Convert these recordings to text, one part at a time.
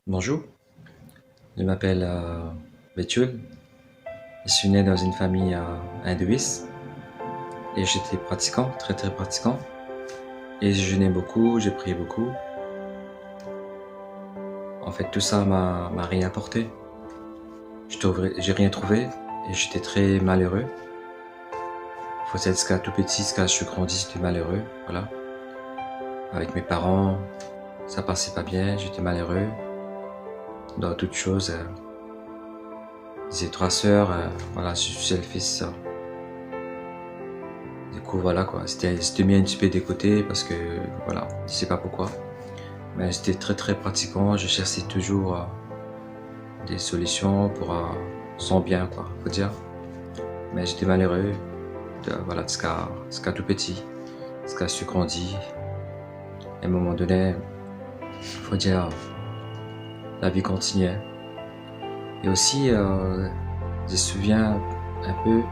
Bonjour, je m'appelle Béthul. Je suis né dans une famille hindouiste et j'étais pratiquant, très très pratiquant. Et je jeûnais beaucoup, j'ai prié beaucoup. En fait, tout ça m'a rien apporté. J'ai rien trouvé et j'étais très malheureux. Faut dire jusqu'à tout petit, jusqu'à je suis grandi, j'étais malheureux. Voilà. Avec mes parents, ça passait pas bien, j'étais malheureux. Dans toutes choses, j'ai 3 sœurs, voilà, je suis le fils. Du coup, voilà quoi, c'était mis un petit peu de côté parce que, voilà, je sais pas pourquoi. Mais j'étais très très pratiquant, je cherchais toujours des solutions pour son bien, quoi, faut dire. Mais j'étais malheureux, voilà, jusqu'à tout petit, jusqu'à je suis grandi. À un moment donné, faut dire, la vie continuait. Et aussi, je me souviens un peu,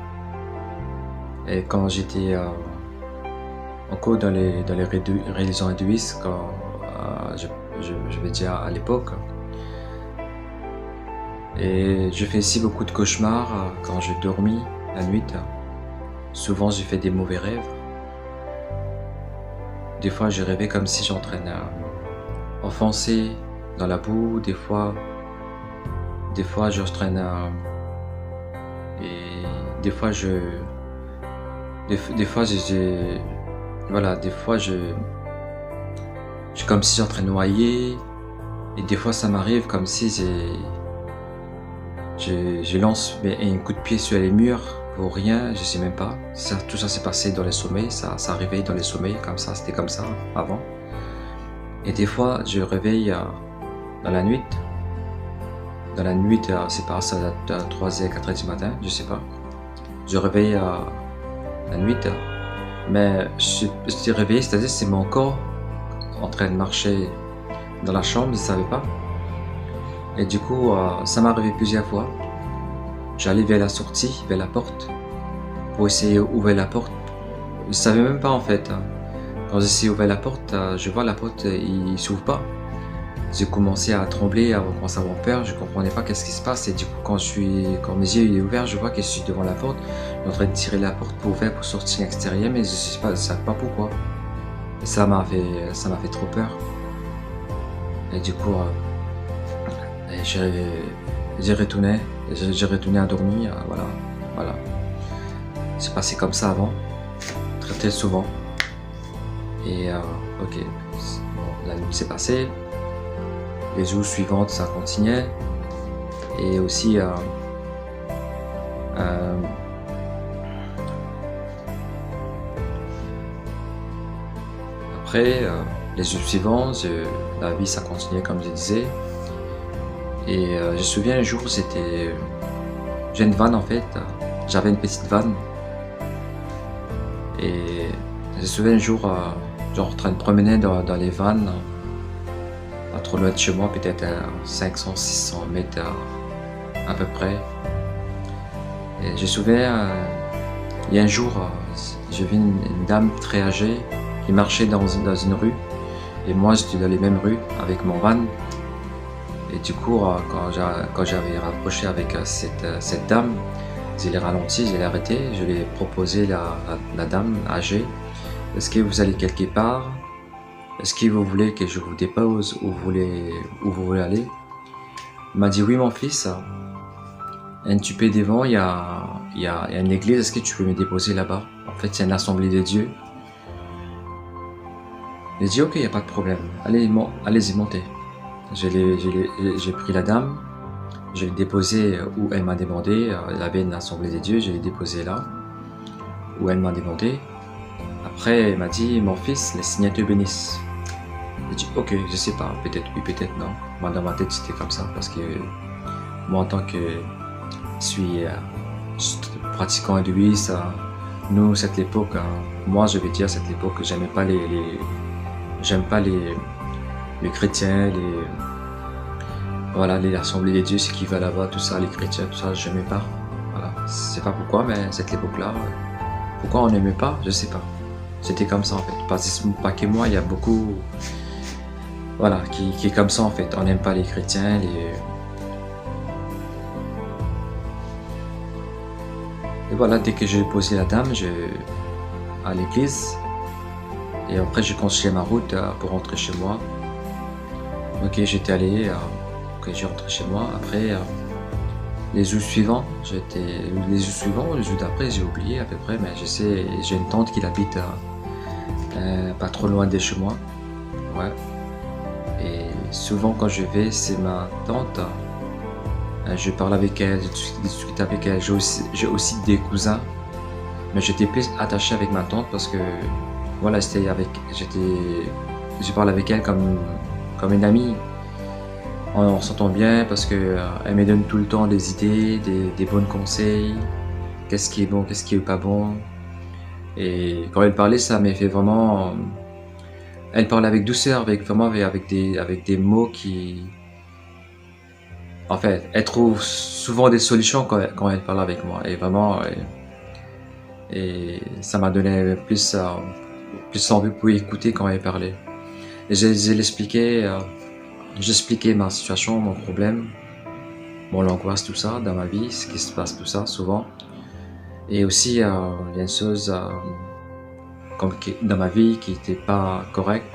et quand j'étais encore dans les religions hindouistes, quand je vais dire à l'époque. Et je fais aussi beaucoup de cauchemars quand je dormis la nuit. Souvent, j'ai fait des mauvais rêves. Des fois, j'ai rêvé comme si j'entraînais enfoncé dans la boue. Des fois, j'entraîne et des fois, voilà, des fois, je comme si j'étais en train de noyer. Et des fois, ça m'arrive comme si je lance un coup de pied sur les murs pour rien, je sais même pas. Tout ça s'est passé dans les sommeils, ça arrivait dans les sommeils, comme ça, c'était comme ça avant. Et des fois, je réveille dans la nuit. Dans la nuit, c'est pas ça, à 3h, 4h du matin, je sais pas. Je réveille la nuit, mais je suis réveillé, c'est-à-dire c'est mon corps en train de marcher dans la chambre, je savais pas. Et du coup, ça m'est arrivé plusieurs fois. J'allais vers la sortie, vers la porte, pour essayer d'ouvrir la porte. Je savais même pas en fait. Quand j'essayais d'ouvrir la porte, je vois la porte, il s'ouvre pas. J'ai commencé à trembler, à commencer à avoir peur, je comprenais pas qu'est-ce qui se passe. Et du coup, quand mes yeux sont ouverts, je vois que je suis devant la porte, je suis en train de tirer la porte pour ouvrir, pour sortir à l'extérieur, mais je sais pas, je sais pas pourquoi. Et ça m'a fait trop peur. Et du coup, j'ai retourné à dormir, voilà. C'est passé comme ça avant, très très souvent. Et ok, bon, la nuit s'est passée, les jours suivants ça continuait. Et aussi, après, les jours suivants, la vie ça continuait comme je disais. Et je me souviens un jour, j'ai une vanne en fait, j'avais une petite vanne. Et je me souviens un jour, genre en train de promener dans les vannes, pas trop loin de chez moi, peut-être à 500-600 mètres à peu près. Et je me souviens, il y a un jour, j'ai vu une dame très âgée qui marchait dans une rue. Et moi, j'étais dans les mêmes rues avec mon van. Et du coup, quand j'avais rapproché avec cette dame, je l'ai ralenti, je l'ai arrêté, je lui ai proposé la dame âgée. Est-ce que vous allez quelque part? Est-ce que vous voulez que je vous dépose où vous voulez aller? Il m'a dit oui mon fils. Un petit peu devant, il y a une église, est-ce que tu peux me déposer là-bas? En fait, c'est une assemblée de Dieu. J'ai dit ok, il n'y a pas de problème, allez-y, montez. J'ai pris la dame, je l'ai déposée où elle m'a demandé, elle avait une assemblée des dieux, je l'ai déposée là, où elle m'a demandé. Après, elle m'a dit, mon fils, les Seigneur te bénisse. J'ai dit, ok, je sais pas, peut-être oui, peut-être non. Moi, dans ma tête, c'était comme ça, parce que moi, en tant que je suis pratiquant hindouiste, nous, cette époque, moi, je vais dire, cette époque, j'aime pas les chrétiens, voilà, les assemblées des dieux, ce qui va là-bas, tout ça, les chrétiens, tout ça, j'aimais pas. Voilà, c'est pas pourquoi, mais cette époque-là, pourquoi on n'aimait pas, je sais pas. C'était comme ça en fait. Pas que moi, il y a beaucoup voilà, qui est comme ça en fait. On n'aime pas les chrétiens, et voilà, dès que j'ai posé la dame, à l'église, et après j'ai continué ma route pour rentrer chez moi. Ok, j'étais allé, ok, j'ai rentré chez moi. Après, les jours suivants, les jours d'après, j'ai oublié à peu près, mais je sais, j'ai une tante qui habite pas trop loin de chez moi. Ouais. Et souvent quand je vais, c'est ma tante. Je parle avec elle, je discute avec elle. J'ai aussi des cousins, mais j'étais plus attaché avec ma tante parce que voilà, je parle avec elle comme une amie. On s'entend bien parce que elle me donne tout le temps des idées, des bons conseils, qu'est-ce qui est bon, qu'est-ce qui est pas bon. Et quand elle parlait, ça m'a fait vraiment. Elle parle avec douceur, avec des mots qui. En fait, elle trouve souvent des solutions quand elle parle avec moi. Et vraiment, et ça m'a donné plus envie pour écouter quand elle parlait. Et j'expliquais ma situation, mon problème, mon angoisse, tout ça dans ma vie, ce qui se passe, tout ça, souvent. Et aussi, il y a une chose dans ma vie qui n'était pas correcte.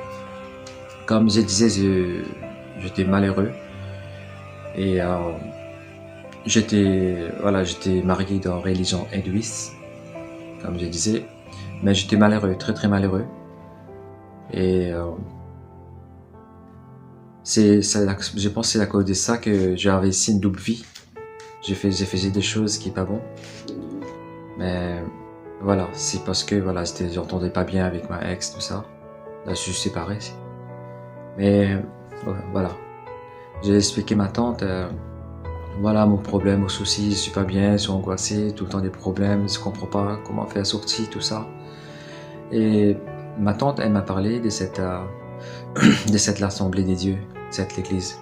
Comme je disais, j'étais malheureux. Et j'étais marié dans la religion hindouiste, comme je disais. Mais j'étais malheureux, très très malheureux. Et je pense que c'est à cause de ça que j'avais ici une double vie. J'ai fait des choses qui n'est pas bon. Mais voilà, c'est parce que voilà, j'entendais pas bien avec ma ex, tout ça. Là, je suis séparé. Mais voilà, j'ai expliqué à ma tante, voilà mon problème, mon souci, je suis pas bien, je suis angoissé, tout le temps des problèmes, je comprends pas comment faire sortir, tout ça. Et ma tante, elle m'a parlé de cette l'Assemblée des dieux, cette l'église,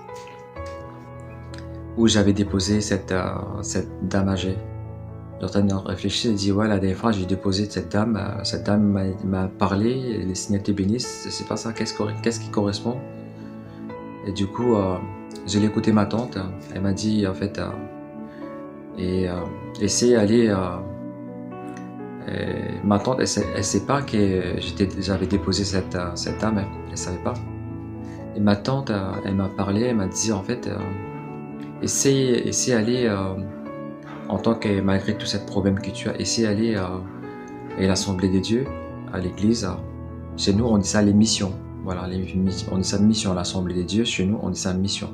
où j'avais déposé cette dame âgée. J'étais en train de réfléchir et dit ouais, la dernière fois j'ai déposé cette dame m'a parlé, les signes étaient bénisses, c'est pas ça, qu'est-ce qui correspond? Et du coup, j'ai écouté ma tante, elle m'a dit en fait, essayer d'aller. Ma tante, elle sait pas que j'avais déposé cette dame, elle savait pas. Et ma tante, elle m'a parlé, elle m'a dit en fait, essaye d'aller, en tant que malgré tout ce problème que tu as, essaye d'aller à l'Assemblée des dieux, à l'église. Chez nous, on dit ça les missions. Voilà, on dit ça mission à l'Assemblée des dieux, chez nous, on dit ça mission.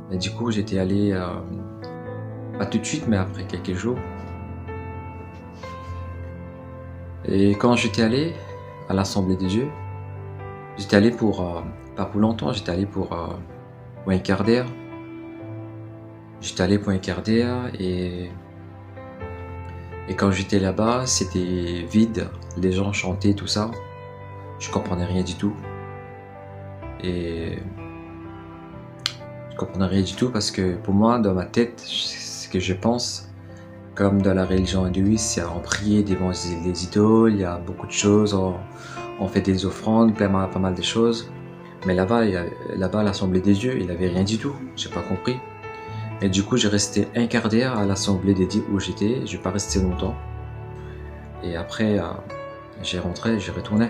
Et du coup, j'étais allé, pas tout de suite, mais après quelques jours. Et quand j'étais allé à l'Assemblée des dieux, j'étais allé pas pour longtemps, j'étais allé pour un quart d'heure. J'étais allé pour un quart d'heure et quand j'étais là-bas, c'était vide, les gens chantaient, tout ça. Je comprenais rien du tout. Et je comprenais rien du tout parce que pour moi, dans ma tête, ce que je pense, comme dans la religion hindouiste, on priait devant les idoles, il y a beaucoup de choses, on fait des offrandes, pas mal de choses. Mais là-bas, à l'Assemblée des dieux, il n'y avait rien du tout. J'ai pas compris. Et du coup, j'ai resté un quart d'heure à l'Assemblée des dieux où j'étais. Je n'ai pas resté longtemps. Et après, j'ai rentré, j'ai retourné.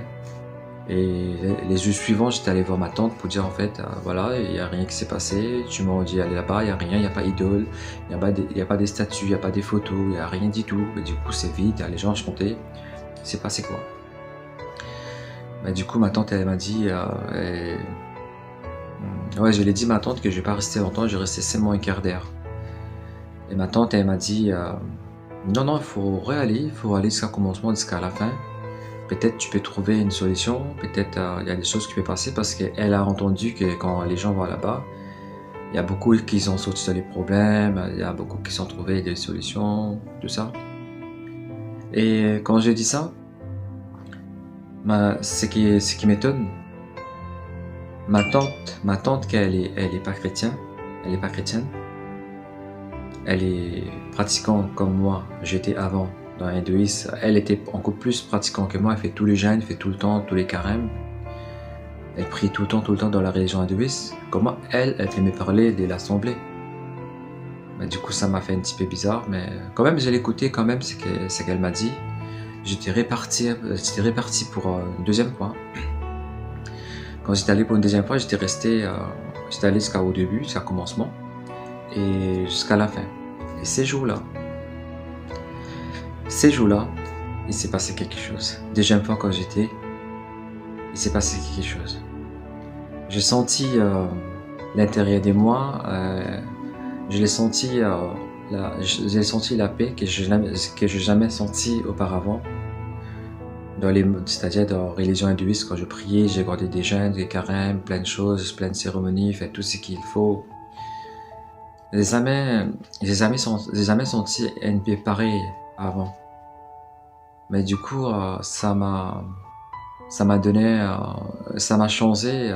Et les jours suivants, j'étais allé voir ma tante pour dire en fait, voilà, il n'y a rien qui s'est passé. Tu m'as dit aller là-bas, il n'y a rien, il n'y a pas d'idole, il n'y a pas des statues, il n'y a pas des photos, il n'y a rien du tout. Et du coup, c'est vide, les gens chantaient. C'est passé quoi? Bah, du coup, ma tante, elle m'a dit, ouais, je l'ai dit à ma tante que je vais pas rester longtemps, je vais rester seulement un quart d'heure. Et ma tante, elle m'a dit, non, il faut aller jusqu'à commencement, jusqu'à la fin. Peut-être tu peux trouver une solution, peut-être il y a des choses qui peuvent passer parce qu'elle a entendu que quand les gens vont là-bas, il y a beaucoup qui sont sortis sur les problèmes, il y a beaucoup qui ont trouvé des solutions, tout ça. Et quand j'ai dit ça, ce qui m'étonne, ma tante qu'elle est pas chrétienne, elle est pratiquante comme moi, j'étais avant dans l'hindouisme. Elle était encore plus pratiquante que moi, elle fait tous les jeûnes, elle fait tout le temps, tous les carêmes. Elle priait tout le temps dans la religion hindouiste. Comment elle aimait parler de l'assemblée. Mais du coup, ça m'a fait un petit peu bizarre, mais quand même, je l'ai écouté quand même, ce qu'elle m'a dit. J'étais reparti pour une deuxième fois. Quand j'étais allé pour une deuxième fois, j'étais allé jusqu'au début, jusqu'au commencement, et jusqu'à la fin. Et ces jours-là, il s'est passé quelque chose. Deuxième fois quand j'étais, il s'est passé quelque chose. J'ai senti l'intérieur de moi, j'ai senti la paix que j'ai jamais senti auparavant. C'est-à-dire dans la religion hindouiste, quand je priais, j'ai gardé des jeûnes, des carêmes, plein de choses, plein de cérémonies, fait tout ce qu'il faut. J'ai jamais senti une paix pareille avant. Mais du coup, ça m'a changé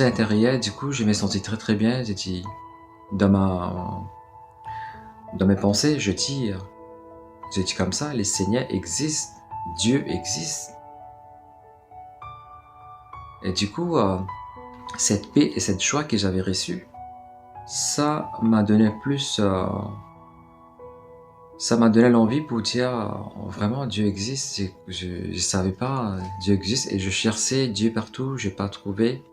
l'intérieur. Du coup, je me sentis très très bien. J'ai dit, dans mes pensées, je dis comme ça, les Seigneurs existent, Dieu existe. Et du coup, cette paix et cette joie que j'avais reçue, ça m'a donné l'envie pour dire vraiment Dieu existe. Je savais pas, Dieu existe, et je cherchais Dieu partout, j'ai pas trouvé.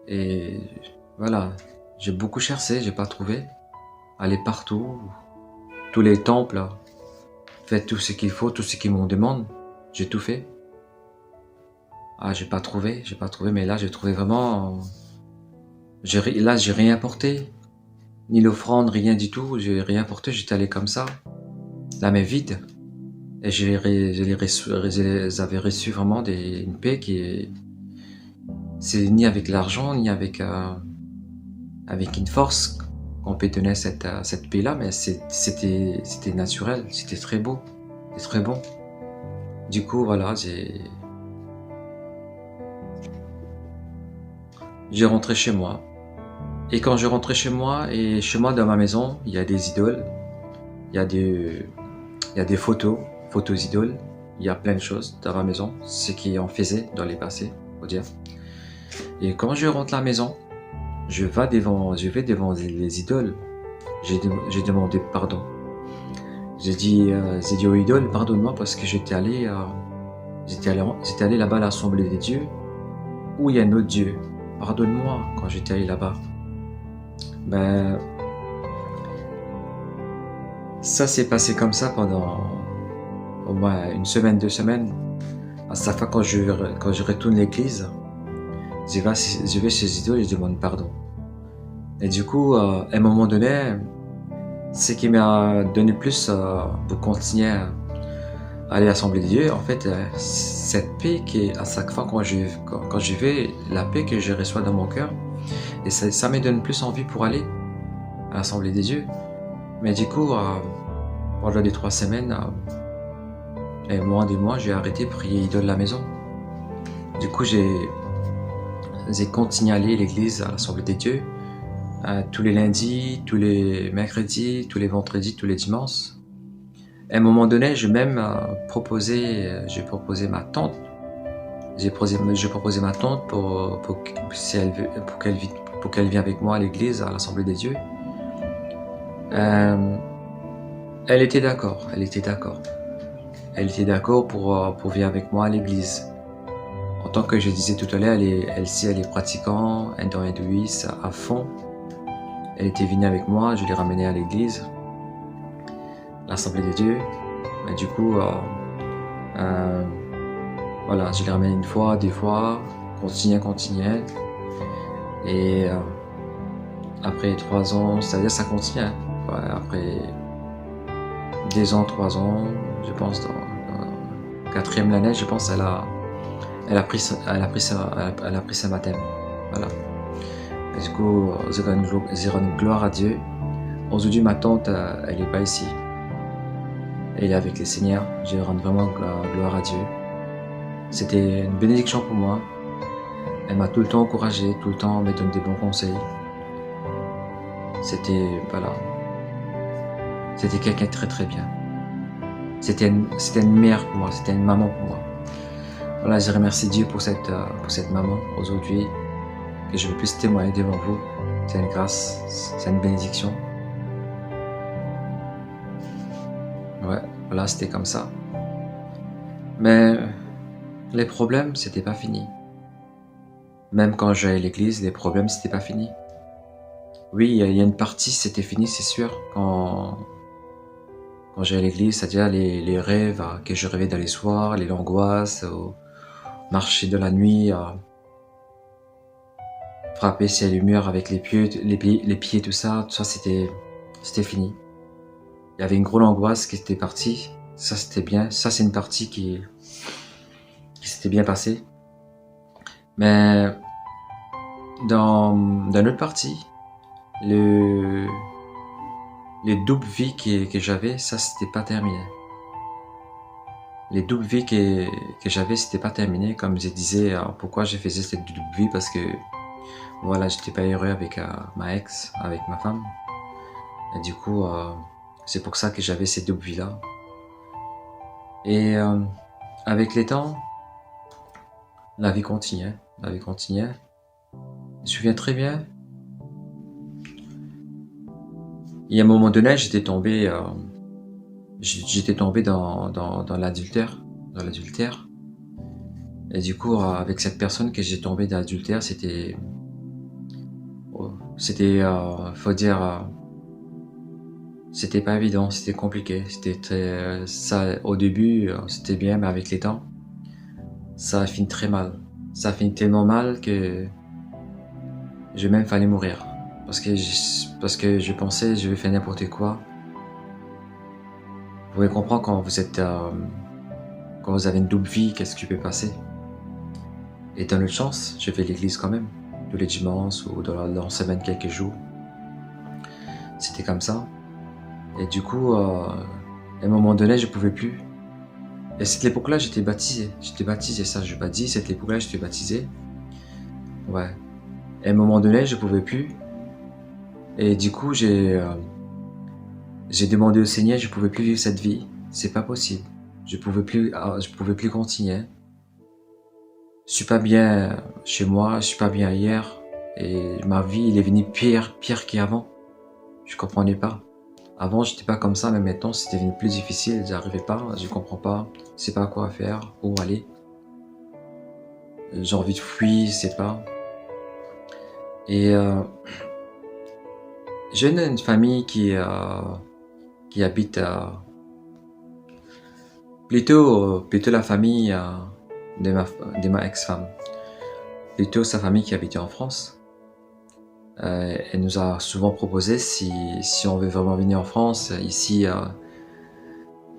Et voilà, j'ai beaucoup cherché, j'ai pas trouvé. Aller partout, tous les temples, fait tout ce qu'il faut, tout ce qu'ils m'ont demandé, j'ai tout fait. Ah, j'ai pas trouvé, mais là j'ai trouvé vraiment. J'ai rien apporté, ni l'offrande, rien du tout, j'ai rien apporté, j'étais allé comme ça, la main vide. Et j'avais reçu vraiment une paix c'est ni avec l'argent, ni avec une force qu'on peut donner cette paix-là, mais c'était naturel, c'était très beau, c'était très bon. Du coup, voilà, j'ai rentré chez moi. Et quand je rentrais chez moi, dans ma maison, il y a des idoles, il y a des photos idoles, il y a plein de choses dans ma maison, ce qui en faisait dans les passés, faut dire. Et quand je rentre à la maison, je vais devant les idoles. J'ai demandé pardon. J'ai dit aux idoles, pardonne-moi parce que j'étais allé là-bas à l'Assemblée des dieux, où il y a un autre Dieu. Pardonne-moi quand j'étais allé là-bas. Ben, ça s'est passé comme ça pendant au moins une semaine, 2 semaines. À chaque fois quand je retourne à l'église, je vais chez les idoles et je demande pardon. Et du coup, à un moment donné, ce qui m'a donné plus pour continuer à aller à l'Assemblée de Dieu, en fait, cette paix qui est à chaque fois quand je vais, la paix que je reçois dans mon cœur, et ça me donne plus envie pour aller à l'Assemblée des dieux. Mais du coup, pendant les 3 semaines, et moins des mois, j'ai arrêté de prier idole à la maison. Du coup, j'ai continué à aller à l'église, à l'Assemblée des dieux, tous les lundis, tous les mercredis, tous les vendredis, tous les dimanches. À un moment donné, j'ai même proposé ma tante. J'ai proposé ma tante pour qu'elle vienne avec moi à l'église, à l'Assemblée des dieux. Elle était d'accord. Elle était d'accord pour venir avec moi à l'église. En tant que je disais tout à l'heure, elle est pratiquante, hindouiste à fond. Elle était venue avec moi, je l'ai ramenée à l'église, l'Assemblée des dieux. Mais du coup, voilà, je l'ai ramenée une fois, 2 fois, continuait. Et après 3 ans, c'est-à-dire ça continue. Ouais, après 2 ans, 3 ans, je pense dans 4e année, je pense elle a pris sa baptême. Voilà. Et du coup, je rends gloire à Dieu. Aujourd'hui, ma tante, elle n'est pas ici. Elle est avec les seigneurs. Je rends vraiment gloire à Dieu. C'était une bénédiction pour moi. Elle m'a tout le temps encouragé, tout le temps me donne des bons conseils. C'était quelqu'un de très très bien. C'était une mère pour moi, c'était une maman pour moi. Voilà, je remercie Dieu pour cette maman aujourd'hui, que je puisse témoigner devant vous. C'est une grâce, c'est une bénédiction. Ouais, voilà, c'était comme ça. Mais les problèmes, c'était pas fini. Même quand j'allais à l'église, les problèmes, c'était pas fini. Oui, il y a une partie, c'était fini, c'est sûr, quand j'allais à l'église, c'est-à-dire les rêves que je rêvais dans les soirs, les angoisses, au marcher de la nuit, frapper sur les murs avec les pieds, tout ça, c'était fini. Il y avait une grosse angoisse qui était partie, ça c'était bien, ça c'est une partie qui s'était bien passée. Mais dans l'autre partie, les doubles vies que j'avais, ça c'était pas terminé. Les doubles vies que j'avais, c'était pas terminé. Comme je disais, pourquoi je faisais cette double vie, parce que voilà, j'étais pas heureux avec ma ex, avec ma femme. Et du coup, c'est pour ça que j'avais cette double vie là. Et avec les temps, la vie continuait. La vie continuait. Je me souviens très bien. Il y a un moment donné, j'étais tombé dans l'adultère. Dans l'adultère. Et du coup, avec cette personne que j'ai tombé dans l'adultère, faut dire, c'était pas évident, c'était compliqué. Ça, au début, c'était bien, mais avec les temps, ça a fini très mal. Ça a fini tellement mal que j'ai même failli mourir. Parce que je pensais, je vais faire n'importe quoi. Vous pouvez comprendre quand vous avez une double vie, qu'est-ce qui peut passer. Et dans notre chance, je vais à l'église quand même, tous les dimanches ou dans la semaine quelques jours. C'était comme ça. Et du coup, à un moment donné, je pouvais plus. Et cette époque-là, j'étais baptisé. Je baptise, cette époque-là, j'étais baptisé. Ouais. Et à un moment donné, je pouvais plus. Et du coup, j'ai demandé au Seigneur, je pouvais plus vivre cette vie. C'est pas possible. Je pouvais plus continuer. Je suis pas bien chez moi, je suis pas bien ailleurs. Et ma vie, il est venu pire qu'avant. Je comprenais pas. Avant, j'étais pas comme ça, mais maintenant, c'était devenu plus difficile. J'arrivais pas, je comprends pas. Je sais pas quoi faire, où aller. J'ai envie de fuir, je sais pas. Et j'ai une famille qui habite plutôt la famille de ma ex-femme. Plutôt sa famille qui habitait en France. Elle nous a souvent proposé si on veut vraiment venir en France, ici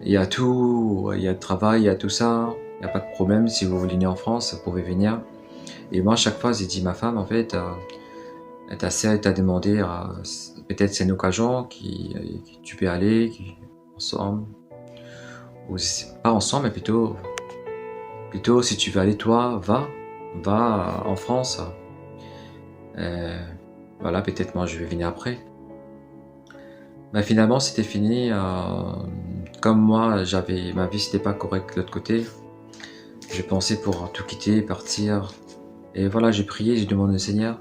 il y a tout, il y a le travail, il y a tout ça, il n'y a pas de problème, si vous voulez venir en France, vous pouvez venir. Et moi, à chaque fois, j'ai dit ma femme, en fait, ta sœur t'a demandé, peut-être c'est une occasion qui tu peux aller, ensemble, ou pas ensemble, mais plutôt si tu veux aller, toi, va en France. Voilà, peut-être moi je vais venir après. Mais finalement, c'était fini. Comme moi, ma vie c'était pas correct de l'autre côté. J'ai pensé pour tout quitter, partir. Et voilà, j'ai prié, j'ai demandé au Seigneur.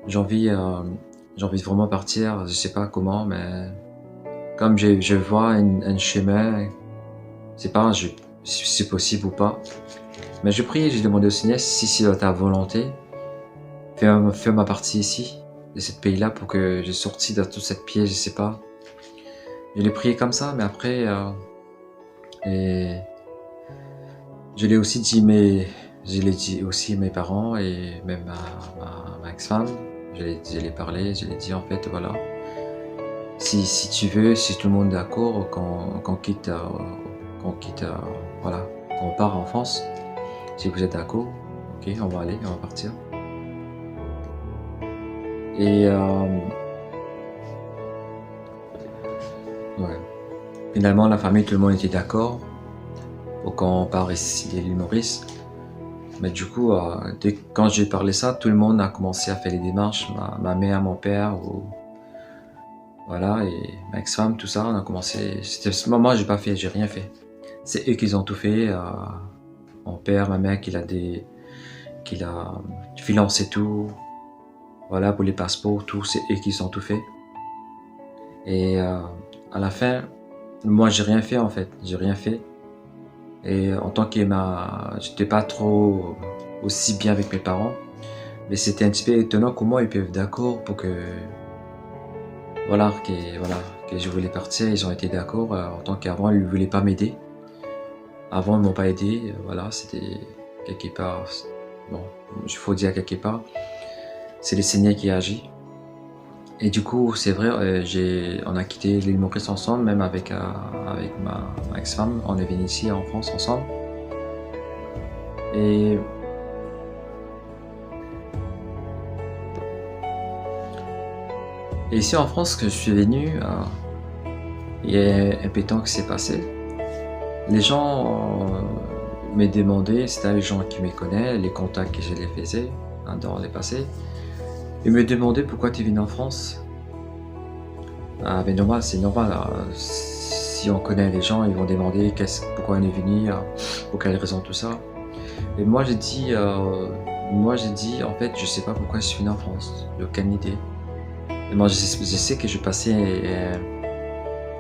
J'ai envie de vraiment partir. Je sais pas comment, mais comme je vois un chemin, c'est pas si c'est possible ou pas. Mais j'ai prié, j'ai demandé au Seigneur si c'est ta volonté, fais ma partie ici, de ce pays-là, pour que je sorti de toute cette piège, je sais pas. Je l'ai prié comme ça, mais après, et je l'ai dit aussi à mes parents et même à ma ex-femme. Je l'ai parlé, je l'ai dit en fait, voilà. Si tu veux, si tout le monde est d'accord, qu'on quitte, voilà, qu'on part en France. Si vous êtes d'accord, ok, on va partir. Et ouais. Finalement, la famille, tout le monde était d'accord pour qu'on part ici à l'île Maurice. Mais du coup, quand j'ai parlé ça, tout le monde a commencé à faire les démarches. Ma mère, mon père, voilà, et ma ex-femme, tout ça, on a commencé. Moi, j'ai rien fait. C'est eux qui ont tout fait. mon père, ma mère qui a financé tout, voilà, pour les passeports, tout, c'est eux qui ont tout fait. Et à la fin, moi j'ai rien fait en fait, j'ai rien fait. Et en tant j'étais pas trop aussi bien avec mes parents, mais c'était un petit peu étonnant comment ils peuvent d'accord pour que voilà, que je voulais partir, ils ont été d'accord, en tant qu'avant ils voulaient pas m'aider. Avant ils m'ont pas aidé, voilà, c'était quelque part, bon, il faut dire quelque part, c'est le Seigneur qui agit. Et du coup, c'est vrai, on a quitté l'île Maurice ensemble, même avec ma ex-femme, on est venu ici en France ensemble. Et ici en France, que je suis venu, il y a un peu de temps qui s'est passé. Les gens me demandaient, c'était les gens qui me connaissent, les contacts que je les faisais dans le passé, ils me demandaient pourquoi tu es venu en France. Ah mais normal, c'est normal, si on connaît les gens, ils vont demander pourquoi on est venu, pour quelle raison, tout ça. Et moi j'ai dit, en fait, je sais pas pourquoi je suis venu en France, j'ai aucune idée. Et moi je sais que je passais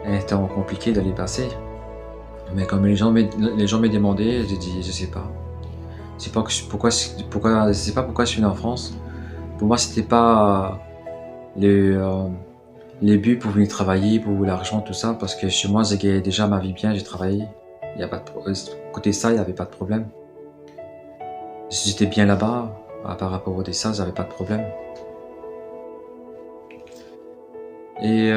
un temps compliqué d'aller passer. Mais comme les gens me demandaient, j'ai dit je sais pas. C'est pas je sais pas pourquoi je suis venu en France. Pour moi c'était pas les buts pour venir travailler, pour l'argent, tout ça, parce que chez moi j'ai gagné déjà ma vie bien, j'ai travaillé. Il y a pas de côté ça, il n'y avait pas de problème. J'étais bien là-bas, par rapport au dessin, j'avais pas de problème. Et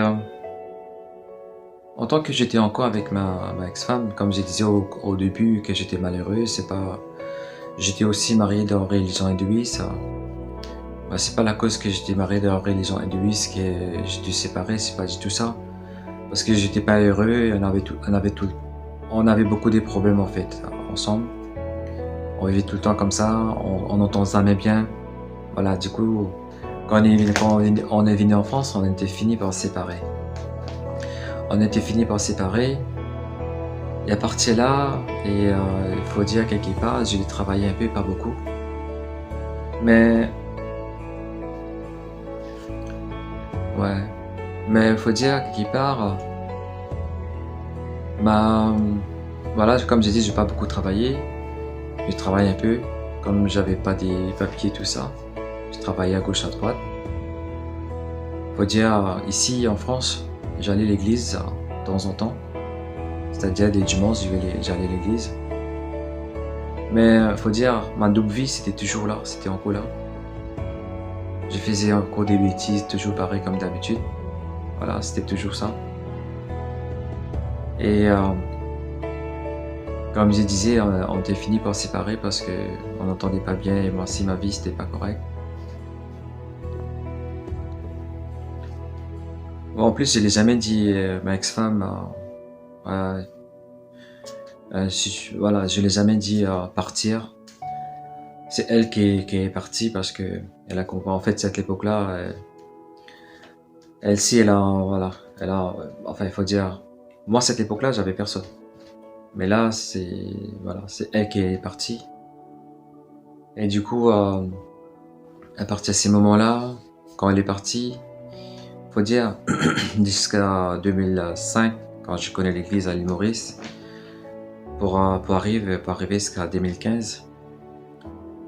en tant que j'étais encore avec ma ex-femme, comme je disais au début que j'étais malheureux, j'étais aussi marié dans la religion hindouiste. C'est pas la cause que j'étais marié dans la religion hindouiste que j'ai dû séparer, c'est pas du tout ça. Parce que j'étais pas heureux, et on avait beaucoup de problèmes en fait, ensemble. On vivait tout le temps comme ça, on n'entend jamais bien. Voilà, du coup, quand on est venu en France, on était fini par se séparer. Et à partir là, il faut dire quelque part, j'ai travaillé un peu, pas beaucoup. Mais ouais, mais il faut dire quelque part, voilà, comme j'ai dit, j'ai pas beaucoup travaillé. Je travaille un peu, comme j'avais pas des papiers, tout ça. Je travaillais à gauche, à droite. Faut dire, ici en France, j'allais à l'église de temps en temps. C'est-à-dire des dimanches, j'allais à l'église. Mais faut dire, ma double vie, c'était toujours là, c'était encore là. Je faisais encore des bêtises, toujours pareil comme d'habitude. Voilà, c'était toujours ça. Et comme je disais, on était fini par se séparer parce qu'on n'entendait pas bien et moi aussi ma vie c'était pas correct. Bon, en plus, je l'ai jamais dit, ma ex-femme, voilà, je l'ai jamais dit partir. C'est elle qui est partie parce que elle a compris. En fait, cette époque-là, voilà, enfin, il faut dire, moi, cette époque-là, j'avais personne. Mais là, voilà, c'est elle qui est partie. Et du coup, à partir de ces moments-là, quand elle est partie, faut dire, jusqu'à 2005, quand je connais l'église à l'île Maurice, pour arriver jusqu'à 2015,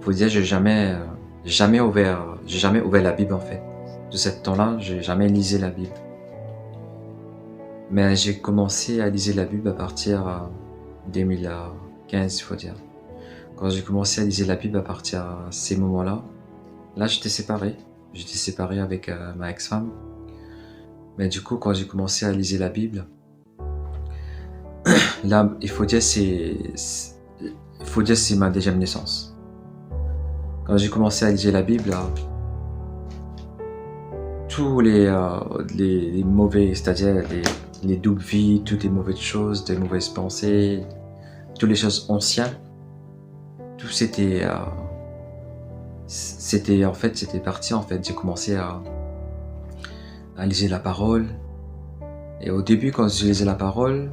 faut dire, j'ai jamais ouvert la Bible en fait. De ce temps-là, j'ai jamais lisé la Bible. Mais j'ai commencé à lire la Bible à partir de 2015, il faut dire. Quand j'ai commencé à lire la Bible à partir de ces moments-là, là j'étais séparé. J'étais séparé avec ma ex-femme. Mais du coup, quand j'ai commencé à lire la Bible, là, il faut dire c'est ma deuxième naissance. Quand j'ai commencé à lire la Bible, là, tous les mauvais, c'est-à-dire les doubles vies, toutes les mauvaises choses, les mauvaises pensées, toutes les choses anciennes, tout c'était parti en fait. J'ai commencé à lire la parole. Et au début, quand je lisais la parole,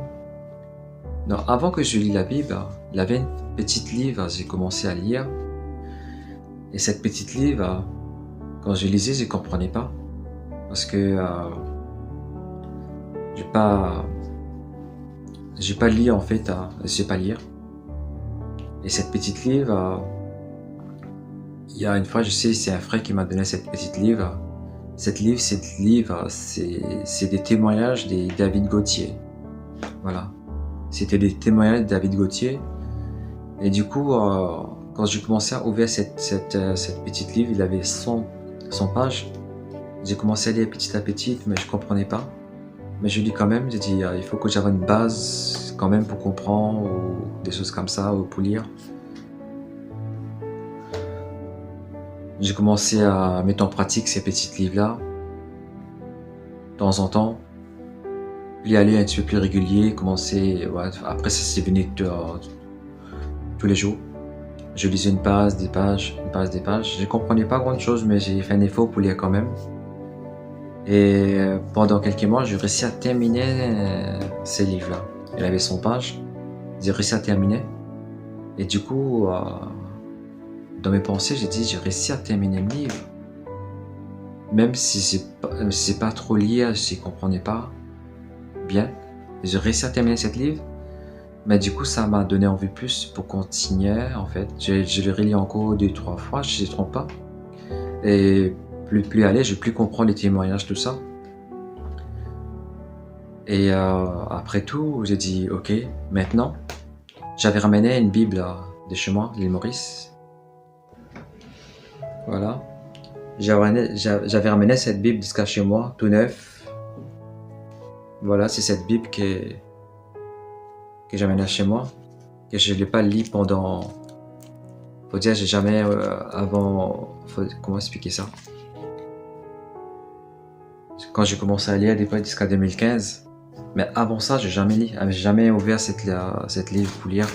Non, avant que je lis la Bible, il y avait une petite livre, j'ai commencé à lire. Et cette petite livre, quand je lisais, je ne comprenais pas. Parce que j'ai pas, j'ai pas lu en fait, je sais pas lire. Et cette petite livre, il y a une fois, je sais, c'est un frère qui m'a donné cette petite livre. Cette livre, c'est des témoignages de David Gauthier. Voilà. C'était des témoignages de David Gauthier. Et du coup, quand j'ai commencé à ouvrir cette petite livre, il avait 100 pages. J'ai commencé à lire petit à petit, mais je comprenais pas. Mais je lis quand même, j'ai dit, il faut que j'aie une base quand même pour comprendre, ou des choses comme ça, ou pour lire. J'ai commencé à mettre en pratique ces petits livres-là, de temps en temps. Puis aller un petit peu plus régulier, commencer, ouais, après ça c'est venu tous les jours. Je lisais une page, des pages, une page, des pages. Je ne comprenais pas grand chose, mais j'ai fait un effort pour lire quand même. Et pendant quelques mois, j'ai réussi à terminer ces livres-là. Il avait 100 pages, j'ai réussi à terminer. Et du coup, dans mes pensées, j'ai dit, j'ai réussi à terminer le livre. Même si je sais pas trop lire, je ne comprenais pas bien. J'ai réussi à terminer ce livre. Mais du coup, ça m'a donné envie plus pour continuer, en fait. Je le relis encore 2-3 fois, je ne me trompe pas. Et plus aller, je vais plus comprendre les témoignages, tout ça. Et après tout, j'ai dit, ok, maintenant, j'avais ramené une Bible de chez moi, l'île Maurice. Voilà. J'avais ramené cette Bible jusqu'à chez moi, tout neuf. Voilà, c'est cette Bible que j'amène chez moi, que je ne l'ai pas lu pendant... Faut dire, j'ai jamais avant... Comment expliquer ça? Quand j'ai commencé à lire, des fois jusqu'à 2015. Mais avant ça, j'ai jamais ouvert cette livre pour lire.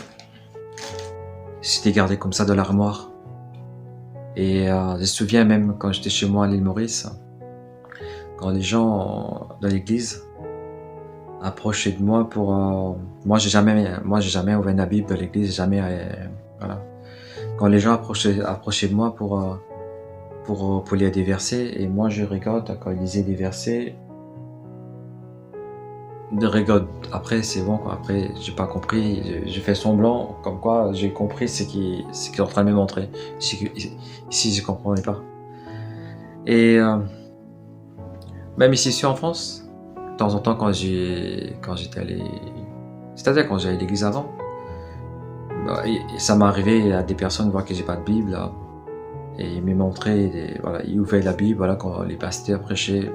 C'était gardé comme ça dans l'armoire. Et je me souviens même quand j'étais chez moi à l'île Maurice, quand les gens dans l'église approchaient de moi pour... moi, j'ai jamais ouvert la Bible dans l'église, jamais... voilà. Quand les gens approchaient de moi pour lire des versets, et moi je regarde quand ils lisaient des versets, après c'est bon quoi. Après j'ai pas compris, j'ai fait semblant comme quoi j'ai compris ce qu'il est en train de me montrer, si je comprenais pas. Et même ici en France, de temps en temps quand j'étais allé, c'est-à-dire quand j'allais à l'église avant, ça m'est arrivé à des personnes voir que j'ai pas de Bible là, et ils me montraient, voilà, ils ouvraient la Bible, voilà, quand les pasteurs prêchaient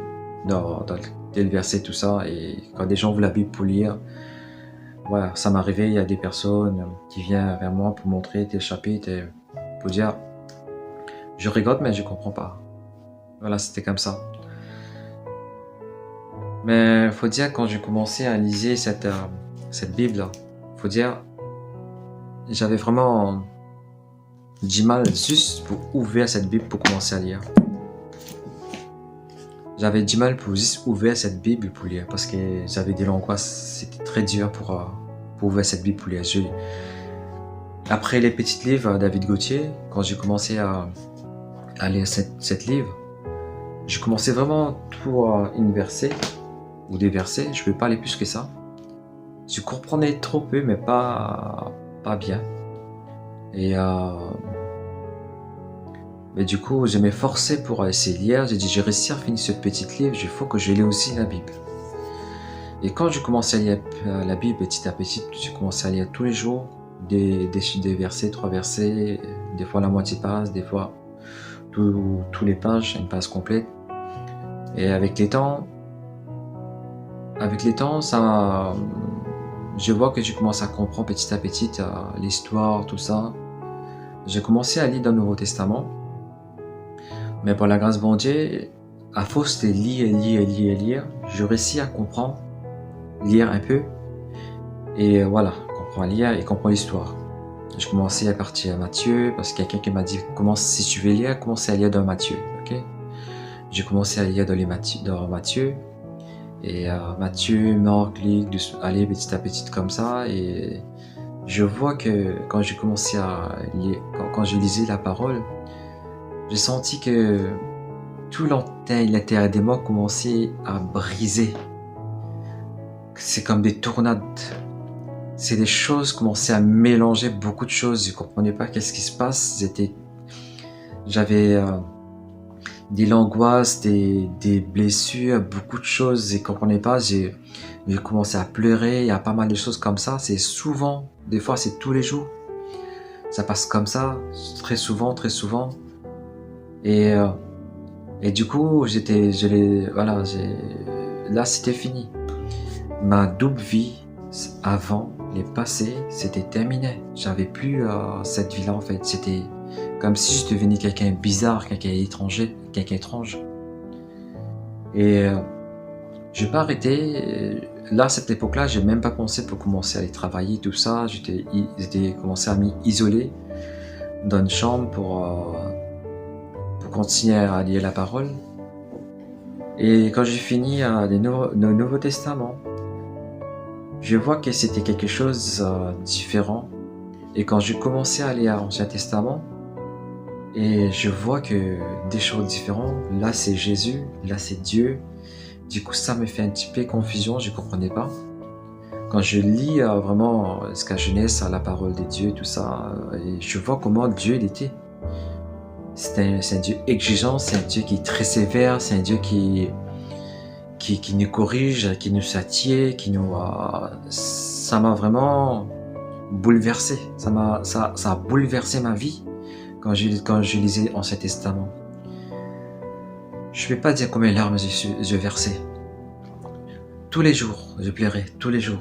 dans tel verset, tout ça, et quand des gens ouvrent la Bible pour lire, voilà, ça m'est arrivé, il y a des personnes qui viennent vers moi pour montrer tel chapitre, et pour dire, je regarde mais je comprends pas. Voilà, c'était comme ça. Mais faut dire, quand j'ai commencé à lire cette Bible, faut dire, j'avais vraiment du mal juste pour ouvrir cette Bible pour commencer à lire. J'avais du mal pour juste ouvrir cette Bible pour lire, parce que j'avais des l'angoisse, c'était très dur pour ouvrir cette Bible pour lire. Après les petits livres David Gauthier, quand j'ai commencé à lire cette livre, j'ai commencé vraiment pour une verset ou des versets, je ne peux pas aller plus que ça. Je comprenais trop peu, mais pas bien. Et mais du coup, je m'efforçais pour essayer de lire. J'ai dit, j'ai réussi à finir ce petit livre, il faut que je lis aussi la Bible. Et quand je commençais à lire la Bible petit à petit, j'ai commencé à lire tous les jours des versets, 3 versets, des fois la moitié page, des fois tous les pages, une page complète. Et avec les temps, ça, je vois que je commence à comprendre petit à petit l'histoire, tout ça. J'ai commencé à lire dans le Nouveau Testament. Mais par la grâce de Dieu, à force de lire, je réussis à comprendre, lire un peu, et voilà, comprendre, lire et comprendre l'histoire. Je commençais à partir à Matthieu, parce qu'il y a quelqu'un qui m'a dit, si tu veux lire, commence à lire dans Matthieu, ok? J'ai commencé à lire dans Matthieu, Et Matthieu, Marc, Luc, aller petit à petit comme ça. Et je vois que quand j'ai commencé à lire, quand je lisais la parole, j'ai senti que tout l'intérieur de moi commençait à briser. C'est comme des tornades. C'est des choses commençaient à mélanger beaucoup de choses. Je comprenais pas qu'est-ce qui se passe. J'avais des angoisses, des blessures, beaucoup de choses. Je comprenais pas. J'ai commencé à pleurer. Il y a pas mal de choses comme ça. C'est souvent, des fois c'est tous les jours. Ça passe comme ça, très souvent, très souvent. Et du coup, là c'était fini. Ma double vie avant, les passés, c'était terminé. J'avais plus cette vie-là en fait. C'était comme si je devenais quelqu'un bizarre, quelqu'un étrange. Et j'ai pas arrêté. Là, à cette époque-là, j'ai même pas pensé pour commencer à aller travailler, tout ça. J'étais commencé à m'isoler dans une chambre pour continuer à lire la parole. Et quand j'ai fini le Nouveau Testament, je vois que c'était quelque chose différent. Et quand j'ai commencé à lire l'Ancien Testament, et je vois que des choses différentes, là c'est Jésus, là c'est Dieu. Du coup, ça me fait un petit peu confusion, je comprenais pas. Quand je lis vraiment jusqu'à Genèse, la parole de Dieu, tout ça, et je vois comment Dieu il était. C'est un Dieu exigeant, c'est un Dieu qui est très sévère, c'est un Dieu qui nous corrige, qui nous châtie, ça m'a vraiment bouleversé. Ça a bouleversé ma vie quand je lisais l'Ancien Testament. Je ne vais pas dire combien de larmes je versais. Tous les jours, je pleurais, tous les jours.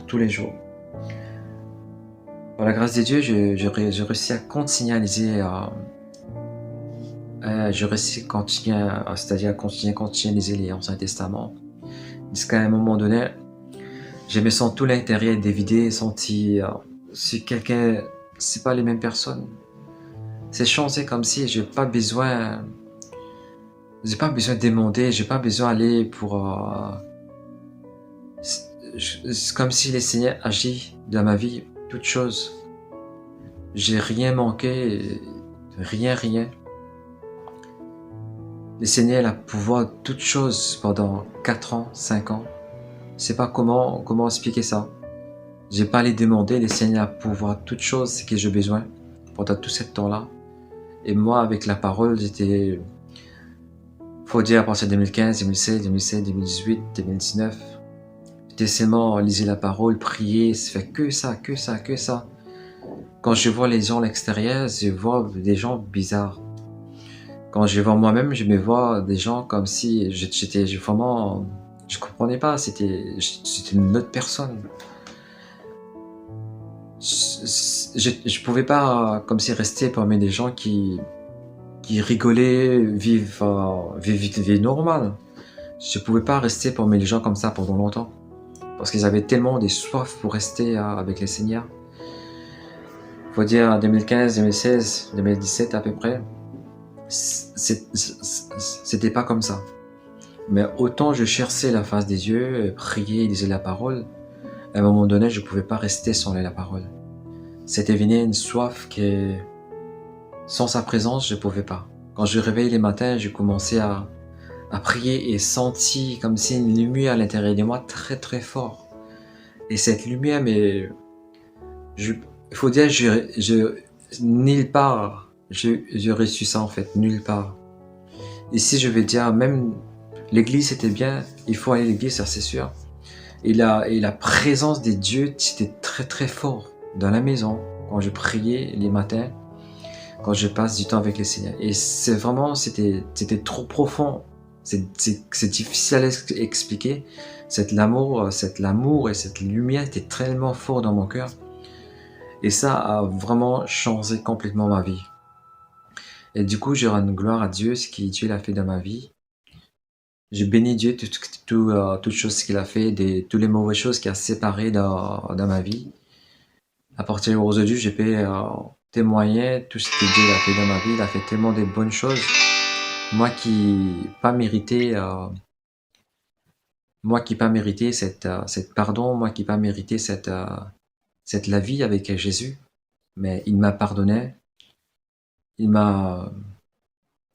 Par la grâce de Dieu, j'ai réussi à continuer à liser. J'ai réussi c'est-à-dire à continuer à liser l'Ancien Testament. Jusqu'à un moment donné, je me sens tout l'intérieur dévidé, senti si quelqu'un, c'est pas les mêmes personnes. C'est changé comme si j'ai pas besoin de demander, j'ai pas besoin d'aller pour. C'est comme si le Seigneur agit dans ma vie, toutes choses. J'ai rien manqué, rien. Le Seigneur a pouvoir de toutes choses pendant 4 ans, 5 ans. Je sais pas comment expliquer ça. J'ai pas les demander, le Seigneur a pouvoir de toutes choses, ce que j'ai besoin pendant tout ce temps-là. Et moi, avec la parole, faut dire à partir de 2015, 2016, 2017, 2018, 2019, j'étais seulement lisé la parole, prier, ça fait que ça. Quand je vois les gens à l'extérieur, je vois des gens bizarres. Quand je vois moi-même, je me vois des gens comme si j'étais vraiment, je comprenais pas, c'était une autre personne. Je pouvais pas comme si rester parmi des gens qui rigolaient, vivent vie normale. Je pouvais pas rester parmi les gens comme ça pendant longtemps. Parce qu'ils avaient tellement des soifs pour rester avec les seigneurs. Faut dire 2015, 2016, 2017 à peu près, c'était pas comme ça. Mais autant je cherchais la face des dieux, prier, lisais la parole, à un moment donné, je pouvais pas rester sans lire la parole. C'était venu une soif que, sans sa présence, je pouvais pas. Quand je réveillais les matins, je commençais à prier et sentir comme si une lumière à l'intérieur de moi très très fort. Et cette lumière, mais il faut dire, nulle part, j'ai reçu ça en fait, nulle part. Ici, je vais dire, même l'église c'était bien, il faut aller à l'église, ça c'est sûr. Et la présence des dieux, c'était très très fort dans la maison, quand je priais les matins, quand je passe du temps avec les seigneurs. Et c'est vraiment, c'était trop profond. C'est difficile à expliquer. L'amour et cette lumière était tellement fort dans mon cœur. Et ça a vraiment changé complètement ma vie. Et du coup, je rends gloire à Dieu, ce que Dieu a fait dans ma vie. Je bénis Dieu toutes choses qu'il a fait, toutes les mauvaises choses qu'il a séparées dans ma vie. À partir d'aujourd'hui, je peux témoigner tout ce que Dieu a fait dans ma vie. Il a fait tellement de bonnes choses. Moi qui pas mérité Moi qui n'ai pas mérité cette pardon, moi qui n'ai pas mérité cette la vie avec Jésus, mais il m'a pardonné, il m'a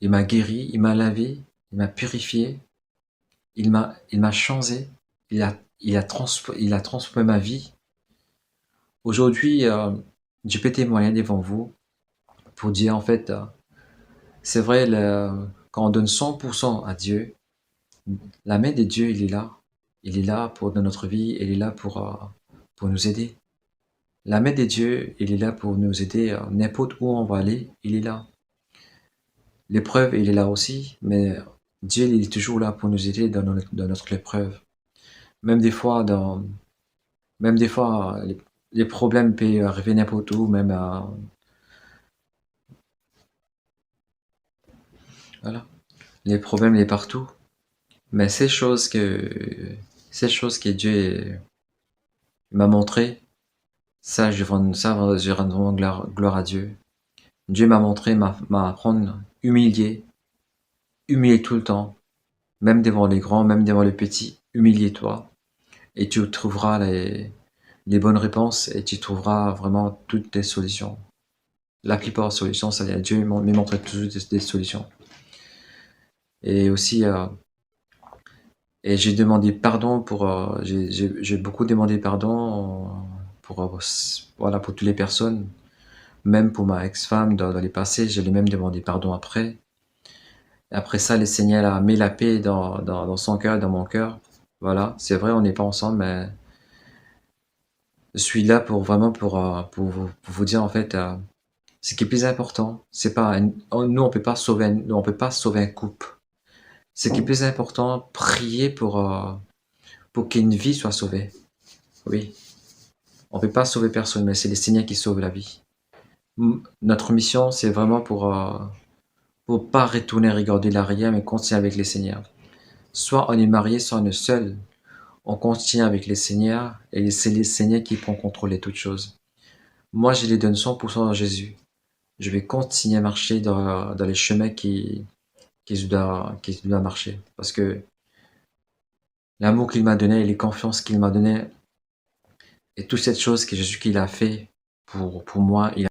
il m'a guéri, il m'a lavé, il m'a purifié, il m'a changé, il a transformé ma vie. Aujourd'hui, je peux témoigner devant vous pour dire en fait, c'est vrai, quand on donne 100% à Dieu, la main de Dieu, il est là. Il est là pour dans notre vie, il est là pour nous aider. La main de Dieu, il est là pour nous aider n'importe où on va aller, il est là. L'épreuve, il est là aussi, mais Dieu, il est toujours là pour nous aider dans notre épreuve. Même des fois, même des fois, les problèmes peuvent arriver n'importe où, même voilà. Les problèmes, il est partout. Mais ces choses que Dieu m'a montré, je rends vraiment gloire à Dieu. Dieu m'a montré, m'a apprendre humilier, humilier tout le temps, même devant les grands, même devant les petits, humilie-toi et tu trouveras les bonnes réponses et tu trouveras vraiment toutes tes solutions. La plupart des solutions, c'est Dieu me montre toujours des solutions. Et aussi, et j'ai demandé pardon j'ai beaucoup demandé pardon voilà, pour toutes les personnes, même pour ma ex-femme dans les passés, je l'ai même demandé pardon après. Et après ça, le Seigneur a mis la paix dans son cœur, dans mon cœur. Voilà, c'est vrai, on n'est pas ensemble, mais je suis là pour vraiment pour vous dire en fait, ce qui est plus important, c'est pas, nous on peut pas sauver un couple. Ce qui est plus important, prier pour qu'une vie soit sauvée. Oui, on peut pas sauver personne, mais c'est le Seigneur qui sauve la vie. Notre mission, c'est vraiment pour pas retourner regarder l'arrière, mais continuer avec les Seigneurs. Soit on est marié, soit on est seul. On continue avec les Seigneurs, et c'est les Seigneurs qui prend contrôle de toutes choses. Moi, je les donne 100% à Jésus. Je vais continuer à marcher dans les chemins qui je dois marcher. Parce que l'amour qu'il m'a donné et les confiances qu'il m'a donné et toute cette chose que Jésus qu'il a fait pour moi, il